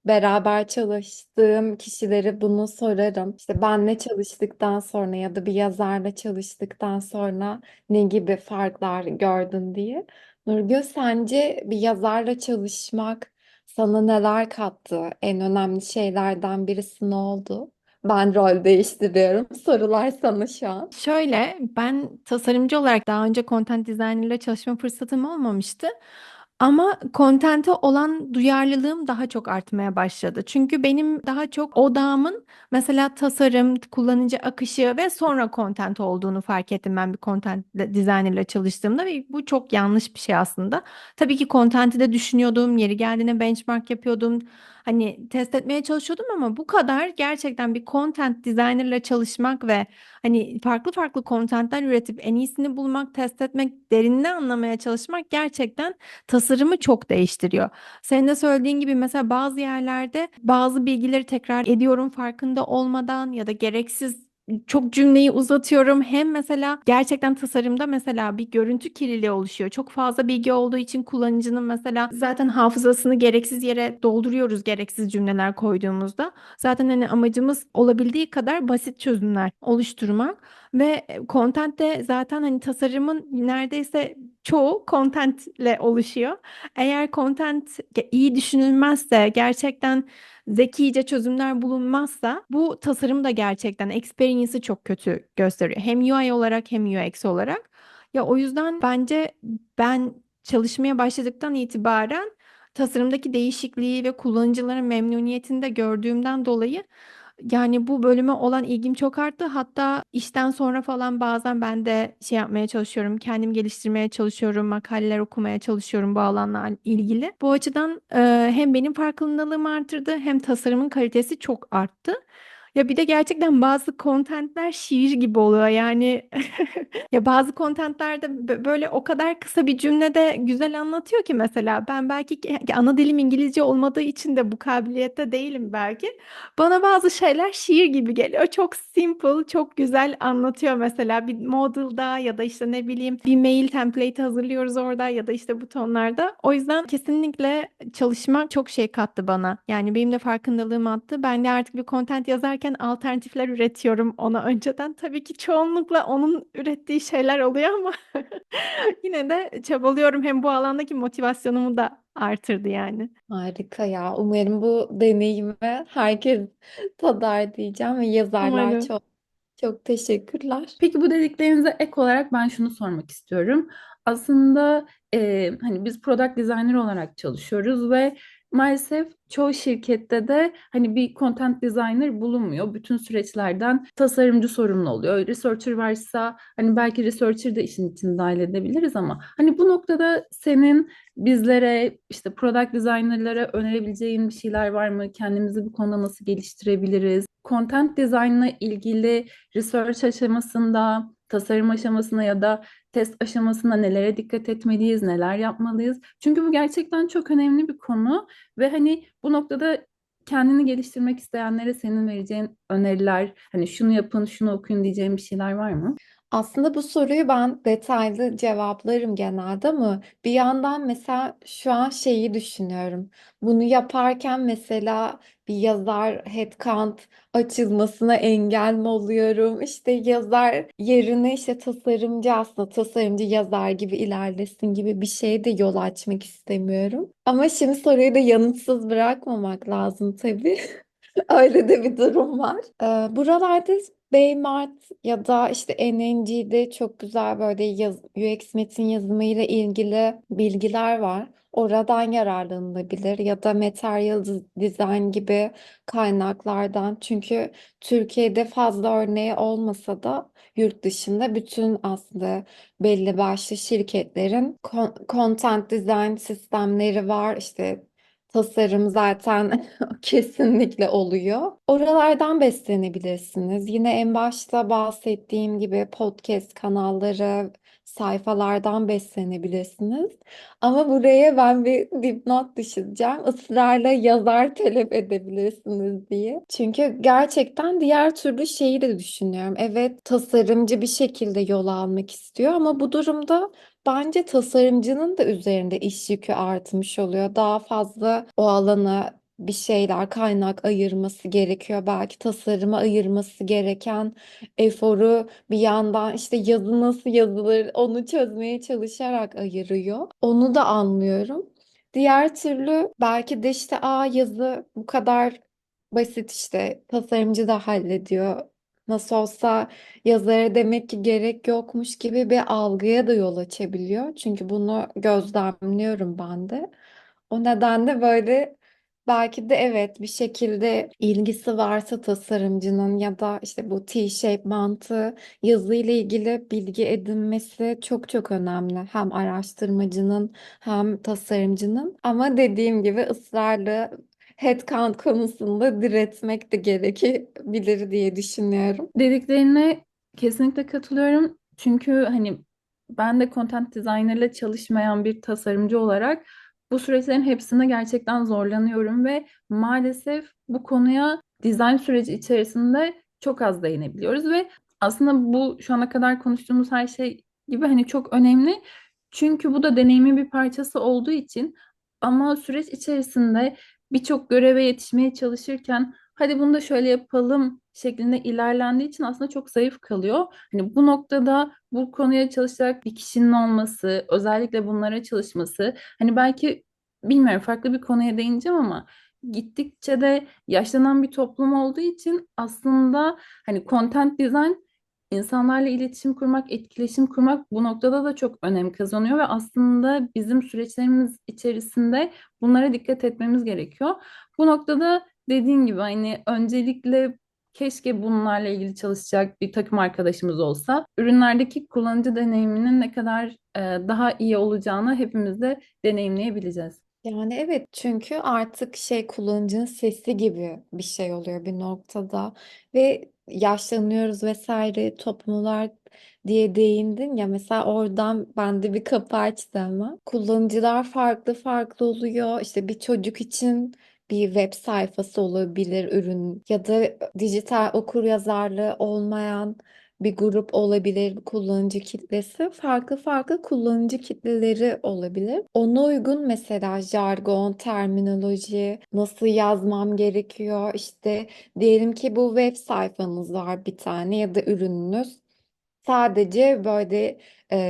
beraber çalıştığım kişilere bunu sorarım. İşte benle çalıştıktan sonra ya da bir yazarla çalıştıktan sonra ne gibi farklar gördün diye. Nurgül sence bir yazarla çalışmak sana neler kattı? En önemli şeylerden birisi ne oldu? Ben rol değiştiriyorum. Sorular sana şu an. Şöyle, ben tasarımcı olarak daha önce content designer ile çalışma fırsatım olmamıştı. Ama content'e olan duyarlılığım daha çok artmaya başladı. Çünkü benim daha çok odağımın mesela tasarım, kullanıcı akışı ve sonra content olduğunu fark ettim ben bir content designer ile çalıştığımda ve bu çok yanlış bir şey aslında. Tabii ki content'i de düşünüyordum, yeri geldiğinde benchmark yapıyordum. Hani test etmeye çalışıyordum ama bu kadar gerçekten bir content designer ile çalışmak ve hani farklı farklı kontentler üretip en iyisini bulmak, test etmek, derinini anlamaya çalışmak gerçekten tasarımı çok değiştiriyor. Senin de söylediğin gibi mesela bazı yerlerde bazı bilgileri tekrar ediyorum farkında olmadan ya da gereksiz çok cümleyi uzatıyorum. Hem mesela gerçekten tasarımda mesela bir görüntü kirliliği oluşuyor. Çok fazla bilgi olduğu için kullanıcının mesela zaten hafızasını gereksiz yere dolduruyoruz gereksiz cümleler koyduğumuzda. Zaten hani amacımız olabildiği kadar basit çözümler oluşturmak ve content'te zaten hani tasarımın neredeyse çoğu contentle oluşuyor. Eğer content iyi düşünülmezse, gerçekten zekice çözümler bulunmazsa bu tasarım da gerçekten experience'ı çok kötü gösteriyor. Hem UI olarak hem UX olarak. Ya o yüzden bence ben çalışmaya başladıktan itibaren tasarımdaki değişikliği ve kullanıcıların memnuniyetini de gördüğümden dolayı yani bu bölüme olan ilgim çok arttı. Hatta işten sonra falan bazen ben de şey yapmaya çalışıyorum. Kendim geliştirmeye çalışıyorum. Makaleler okumaya çalışıyorum bu alanla ilgili. Bu açıdan hem benim farkındalığımı artırdı hem tasarımın kalitesi çok arttı. Ya bir de gerçekten bazı kontentler şiir gibi oluyor. Yani ya bazı kontentlerde böyle o kadar kısa bir cümlede güzel anlatıyor ki, mesela ben belki ana dilim İngilizce olmadığı için de bu kabiliyette değilim belki. Bana bazı şeyler şiir gibi geliyor. Çok simple, çok güzel anlatıyor mesela bir model'da ya da işte ne bileyim bir mail template hazırlıyoruz orada ya da işte butonlarda. O yüzden kesinlikle çalışmak çok şey kattı bana. Yani benim de farkındalığım arttı. Ben de artık bir content yazarken alternatifler üretiyorum ona önceden. Tabii ki çoğunlukla onun ürettiği şeyler oluyor ama yine de çabalıyorum. Hem bu alandaki motivasyonumu da artırdı yani. Harika ya. Umarım bu deneyimi herkes tadar diyeceğim ve yazarlar Umarım. çok çok teşekkürler. Peki bu dediklerinize ek olarak ben şunu sormak istiyorum. Aslında hani biz product designer olarak çalışıyoruz ve maalesef çoğu şirkette de hani bir content designer bulunmuyor. Bütün süreçlerden tasarımcı sorumlu oluyor. Researcher varsa hani belki researcher de işin içine dahil edebiliriz ama hani bu noktada senin bizlere işte product designerlara önerebileceğin bir şeyler var mı? Kendimizi bu konuda nasıl geliştirebiliriz? Content design'la ilgili research aşamasında, tasarım aşamasında ya da test aşamasında nelere dikkat etmeliyiz, neler yapmalıyız? Çünkü bu gerçekten çok önemli bir konu ve hani bu noktada kendini geliştirmek isteyenlere senin vereceğin öneriler, hani şunu yapın, şunu okuyun diyeceğin bir şeyler var mı? Aslında bu soruyu ben detaylı cevaplarım genelde ama bir yandan mesela şu an şeyi düşünüyorum. Bunu yaparken mesela bir yazar headcount açılmasına engel mi oluyorum? İşte yazar yerine işte tasarımcı, aslında tasarımcı yazar gibi ilerlesin gibi bir şeye de yol açmak istemiyorum. Ama şimdi soruyu da yanıtsız bırakmamak lazım tabii. Öyle de bir durum var. Buralarda Baymart ya da işte NNG'de çok güzel böyle UX metin yazımı ile ilgili bilgiler var. Oradan yararlanılabilir ya da Material Design gibi kaynaklardan. Çünkü Türkiye'de fazla örneği olmasa da yurt dışında bütün aslında belli başlı şirketlerin content design sistemleri var. İşte tasarım zaten kesinlikle oluyor. Oralardan beslenebilirsiniz. Yine en başta bahsettiğim gibi podcast kanalları, sayfalardan beslenebilirsiniz. Ama buraya ben bir dipnot düşeceğim. Israrla yazar talep edebilirsiniz diye. Çünkü gerçekten diğer türlü şeyi de düşünüyorum. Evet, tasarımcı bir şekilde yol almak istiyor ama bu durumda bence tasarımcının da üzerinde iş yükü artmış oluyor. Daha fazla o alana bir şeyler, kaynak ayırması gerekiyor. Belki tasarıma ayırması gereken eforu bir yandan işte yazı nasıl yazılır onu çözmeye çalışarak ayırıyor. Onu da anlıyorum. Diğer türlü belki de işte yazı bu kadar basit, işte tasarımcı da hallediyor. Nasıl olsa yazara demek ki gerek yokmuş gibi bir algıya da yol açabiliyor. Çünkü bunu gözlemliyorum ben de. O nedenle böyle belki de evet, bir şekilde ilgisi varsa tasarımcının ya da işte bu T-shape mantığı, yazı ile ilgili bilgi edinmesi çok çok önemli. Hem araştırmacının hem tasarımcının. Ama dediğim gibi ısrarlı headcount konusunda diretmek de gerekebilir diye düşünüyorum. Dediklerine kesinlikle katılıyorum. Çünkü hani ben de content designer'la çalışmayan bir tasarımcı olarak bu süreçlerin hepsinde gerçekten zorlanıyorum ve maalesef bu konuya dizayn süreci içerisinde çok az değinebiliyoruz ve aslında bu şu ana kadar konuştuğumuz her şey gibi hani çok önemli. Çünkü bu da deneyimin bir parçası olduğu için ama süreç içerisinde birçok göreve yetişmeye çalışırken hadi bunu da şöyle yapalım şeklinde ilerlendiği için aslında çok zayıf kalıyor. Hani bu noktada bu konuya çalışacak bir kişinin olması, özellikle bunlara çalışması, hani belki bilmiyorum farklı bir konuya değineceğim ama gittikçe de yaşlanan bir toplum olduğu için aslında hani content design insanlarla iletişim kurmak, etkileşim kurmak bu noktada da çok önem kazanıyor ve aslında bizim süreçlerimiz içerisinde bunlara dikkat etmemiz gerekiyor. Bu noktada dediğin gibi hani öncelikle keşke bunlarla ilgili çalışacak bir takım arkadaşımız olsa. Ürünlerdeki kullanıcı deneyiminin ne kadar daha iyi olacağını hepimiz de deneyimleyebileceğiz. Yani evet, çünkü artık şey, kullanıcının sesi gibi bir şey oluyor bir noktada ve yaşlanıyoruz vesaire toplumlar diye değindin ya, mesela oradan ben de bir kapı açtı ama kullanıcılar farklı farklı oluyor. İşte bir çocuk için bir web sayfası olabilir ürün, ya da dijital okuryazarlığı olmayan bir grup olabilir, kullanıcı kitlesi. Farklı farklı kullanıcı kitleleri olabilir. Ona uygun mesela jargon, terminoloji, nasıl yazmam gerekiyor. İşte diyelim ki bu web sayfanız var bir tane ya da ürününüz. Sadece böyle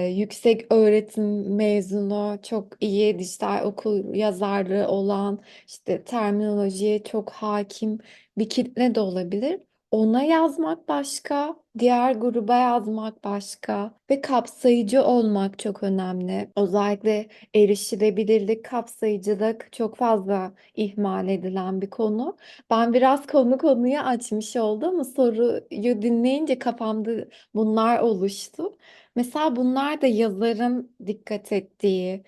yüksek öğretim mezunu, çok iyi dijital okur yazarlığı olan, işte terminolojiye çok hakim bir kitle de olabilir. Ona yazmak başka, diğer gruba yazmak başka ve kapsayıcı olmak çok önemli. Özellikle erişilebilirlik, kapsayıcılık çok fazla ihmal edilen bir konu. Ben biraz konuyu açmış oldum ama soruyu dinleyince kafamda bunlar oluştu. Mesela bunlar da yazarın dikkat ettiği,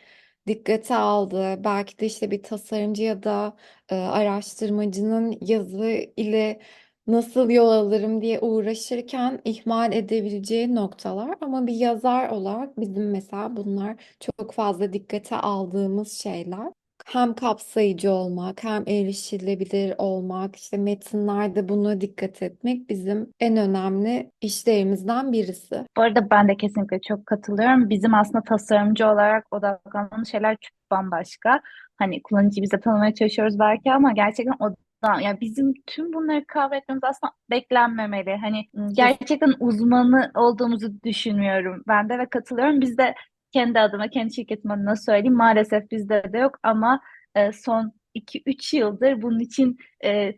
dikkate aldığı, belki de işte bir tasarımcı ya da araştırmacının yazı ile nasıl yol alırım diye uğraşırken ihmal edebileceği noktalar. Ama bir yazar olarak bizim mesela bunlar çok fazla dikkate aldığımız şeyler. Hem kapsayıcı olmak, hem erişilebilir olmak, işte metinlerde buna dikkat etmek bizim en önemli işlerimizden birisi. Bu arada ben de kesinlikle çok katılıyorum. Bizim aslında tasarımcı olarak odaklandığımız şeyler çok bambaşka. Hani kullanıcıyı biz de tanımaya çalışıyoruz belki ama gerçekten o da yani bizim tüm bunları kavretmemiz aslında beklenmemeli. Hani Kes- gerçekten uzmanı olduğumuzu düşünmüyorum ben de ve katılıyorum. Biz de kendi adıma, kendi şirketim adına söyleyeyim. Maalesef bizde de yok ama son 2-3 yıldır bunun için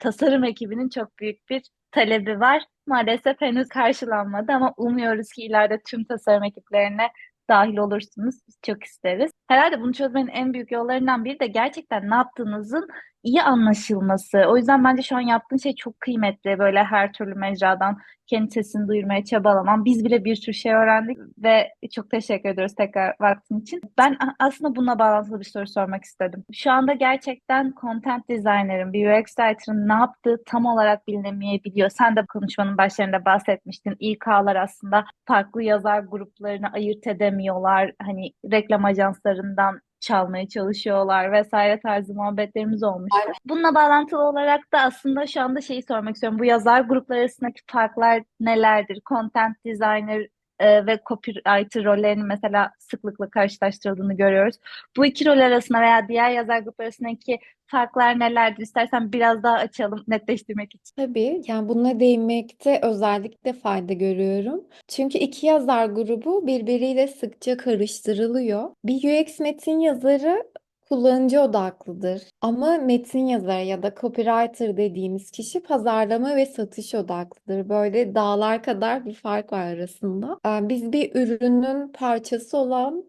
tasarım ekibinin çok büyük bir talebi var. Maalesef henüz karşılanmadı ama umuyoruz ki ileride tüm tasarım ekiplerine dahil olursunuz. Biz çok isteriz. Herhalde bunu çözmenin en büyük yollarından biri de gerçekten ne yaptığınızın iyi anlaşılması. O yüzden bence şu an yaptığın şey çok kıymetli. Böyle her türlü mecradan kendi sesini duyurmaya çabalaman. Biz bile bir sürü şey öğrendik ve çok teşekkür ediyoruz tekrar vaktin için. Ben aslında bununla bağlantılı bir soru sormak istedim. Şu anda gerçekten content designer'ın, bir UX writer'ın ne yaptığı tam olarak bilinemeyebiliyor. Sen de konuşmanın başlarında bahsetmiştin. İK'lar aslında farklı yazar gruplarını ayırt edemiyorlar. Hani reklam ajanslarından çalmaya çalışıyorlar vesaire tarzı muhabbetlerimiz olmuştu. Bununla bağlantılı olarak da aslında şu anda şeyi sormak istiyorum. Bu yazar grupları arasındaki farklar nelerdir? Content designer ve copywriter rollerinin mesela sıklıkla karşılaştırıldığını görüyoruz. Bu iki rol arasında veya diğer yazar grupları arasındaki farklar nelerdir? İstersen biraz daha açalım netleştirmek için. Tabii, yani buna değinmekte özellikle fayda görüyorum. Çünkü iki yazar grubu birbiriyle sıkça karıştırılıyor. Bir UX metin yazarı kullanıcı odaklıdır. Ama metin yazarı ya da copywriter dediğimiz kişi pazarlama ve satış odaklıdır. Böyle dağlar kadar bir fark var arasında. Biz bir ürünün parçası olan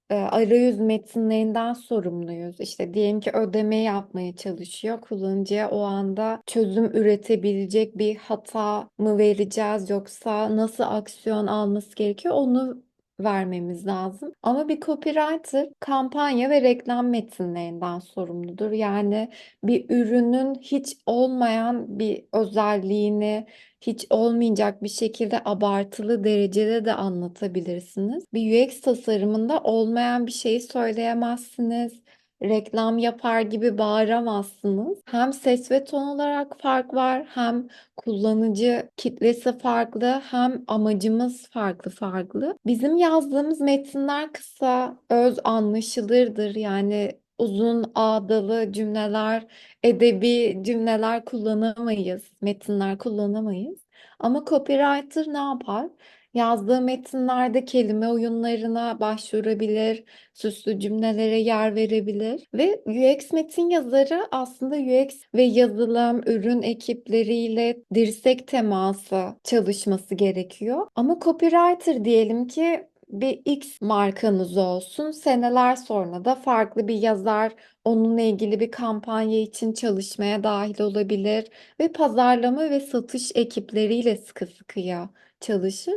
arayüz metinlerinden sorumluyuz. İşte diyelim ki ödeme yapmaya çalışıyor. Kullanıcıya o anda çözüm üretebilecek bir hata mı vereceğiz, yoksa nasıl aksiyon alması gerekiyor onu vermemiz lazım. Ama bir copywriter kampanya ve reklam metinlerinden sorumludur. Yani bir ürünün hiç olmayan bir özelliğini hiç olmayacak bir şekilde abartılı derecede de anlatabilirsiniz. Bir UX tasarımında olmayan bir şeyi söyleyemezsiniz. Reklam yapar gibi bağıramazsınız. Hem ses ve ton olarak fark var, hem kullanıcı kitlesi farklı, hem amacımız farklı farklı. Bizim yazdığımız metinler kısa, öz, anlaşılırdır. Yani uzun ağdalı cümleler, edebi cümleler kullanamayız, metinler kullanamayız. Ama copywriter ne yapar? Yazdığı metinlerde kelime oyunlarına başvurabilir, süslü cümlelere yer verebilir ve UX metin yazarı aslında UX ve yazılım, ürün ekipleriyle dirsek teması çalışması gerekiyor. Ama copywriter diyelim ki bir X markanız olsun. Seneler sonra da farklı bir yazar onunla ilgili bir kampanya için çalışmaya dahil olabilir ve pazarlama ve satış ekipleriyle sıkı sıkıya çalışır.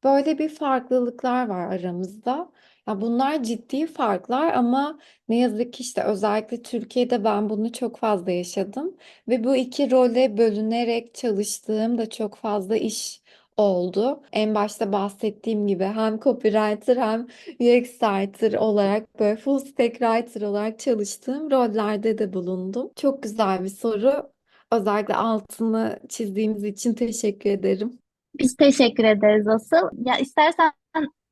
Böyle bir farklılıklar var aramızda. Ya bunlar ciddi farklar ama ne yazık ki işte özellikle Türkiye'de ben bunu çok fazla yaşadım ve bu iki role bölünerek çalıştığım da çok fazla iş oldu. En başta bahsettiğim gibi hem copywriter hem UX writer olarak böyle full stack writer olarak çalıştığım rollerde de bulundum. Çok güzel bir soru. Özellikle altını çizdiğimiz için teşekkür ederim. Biz teşekkür ederiz asıl. Ya istersen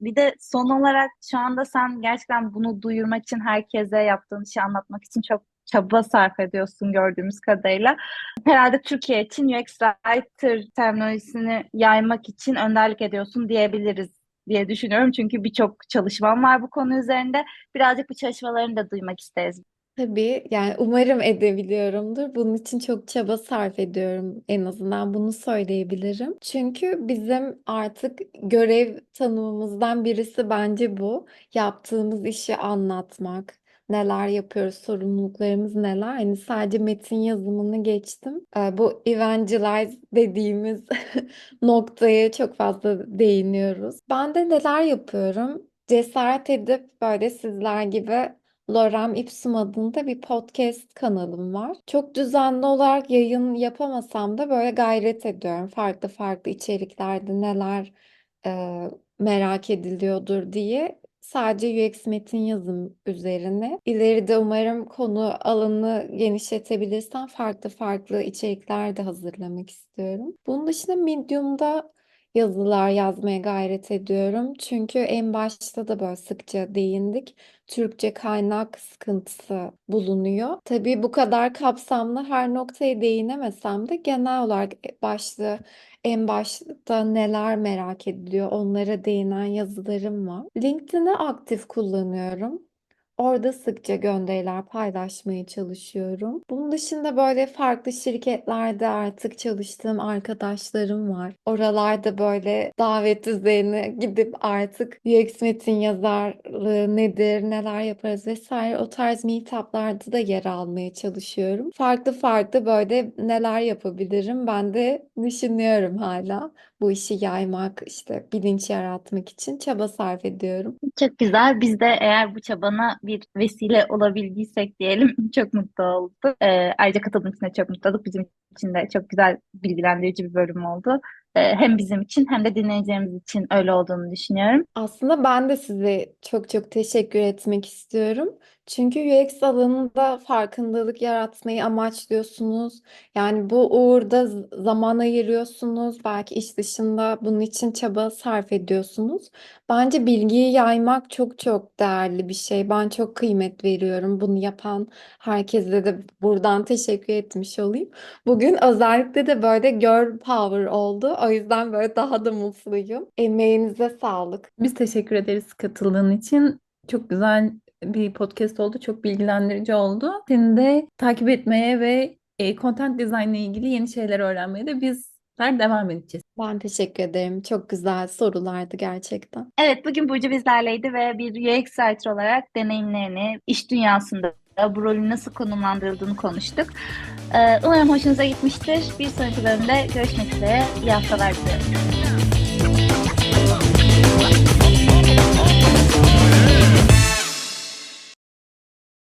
bir de son olarak şu anda sen gerçekten bunu duyurmak için herkese yaptığın işi anlatmak için çok çaba sarf ediyorsun gördüğümüz kadarıyla. Herhalde Türkiye için UX Writer terminolojisini yaymak için önderlik ediyorsun diyebiliriz diye düşünüyorum. Çünkü birçok çalışmam var bu konu üzerinde. Birazcık bu çalışmalarını da duymak isteriz. Tabii yani umarım edebiliyorumdur. Bunun için çok çaba sarf ediyorum. En azından bunu söyleyebilirim. Çünkü bizim artık görev tanımımızdan birisi bence bu. Yaptığımız işi anlatmak. Neler yapıyoruz, sorumluluklarımız neler? Hani sadece metin yazımını geçtim. Bu evangelize dediğimiz noktaya çok fazla değiniyoruz. Ben de neler yapıyorum? Cesaret edip böyle sizler gibi Lorem Ipsum adında bir podcast kanalım var. Çok düzenli olarak yayın yapamasam da böyle gayret ediyorum. Farklı farklı içeriklerde neler e, merak ediliyordur diye. Sadece UX metin yazım üzerine. İleride umarım konu alanını genişletebilirsem farklı farklı içerikler de hazırlamak istiyorum. Bunun dışında Medium'da yazılar yazmaya gayret ediyorum. Çünkü en başta da böyle sıkça değindik. Türkçe kaynak sıkıntısı bulunuyor. Tabii bu kadar kapsamlı her noktaya değinemesem de genel olarak en başta neler merak ediliyor onlara değinen yazılarım var. LinkedIn'i aktif kullanıyorum. Orada sıkça gönderiler paylaşmaya çalışıyorum. Bunun dışında böyle farklı şirketlerde artık çalıştığım arkadaşlarım var. Oralarda böyle davet üzerine gidip artık UX metin yazarlığı nedir, neler yaparız vesaire o tarz meetuplarda da yer almaya çalışıyorum. Farklı farklı böyle neler yapabilirim ben de düşünüyorum hala. Bu işi yaymak, işte bilinç yaratmak için çaba sarf ediyorum. Çok güzel. Biz de eğer bu çabana bir vesile olabildiysek diyelim çok mutlu olduk. Ayrıca katıldığın için de çok mutlu olduk. Bizim için de çok güzel bilgilendirici bir bölüm oldu. Hem bizim için hem de dinleyicilerimiz için öyle olduğunu düşünüyorum. Aslında ben de size çok çok teşekkür etmek istiyorum. Çünkü UX alanında farkındalık yaratmayı amaçlıyorsunuz. Yani bu uğurda zaman ayırıyorsunuz. Belki iş dışında bunun için çaba sarf ediyorsunuz. Bence bilgiyi yaymak çok çok değerli bir şey. Ben çok kıymet veriyorum. Bunu yapan herkese de buradan teşekkür etmiş olayım. Bugün özellikle de böyle girl power oldu. O yüzden böyle daha da mutluyum. Emeğinize sağlık. Biz teşekkür ederiz katıldığın için. Çok güzel bir podcast oldu. Çok bilgilendirici oldu. Seni de takip etmeye ve content design ile ilgili yeni şeyler öğrenmeye de bizler devam edeceğiz. Ben teşekkür ederim. Çok güzel sorulardı gerçekten. Evet, bugün Burcu bizlerleydi ve bir UX writer olarak deneyimlerini, iş dünyasında bu rolün nasıl konumlandırıldığını konuştuk. Umarım hoşunuza gitmiştir. Bir sonraki bölümde görüşmek üzere. İyi haftalar diliyorum.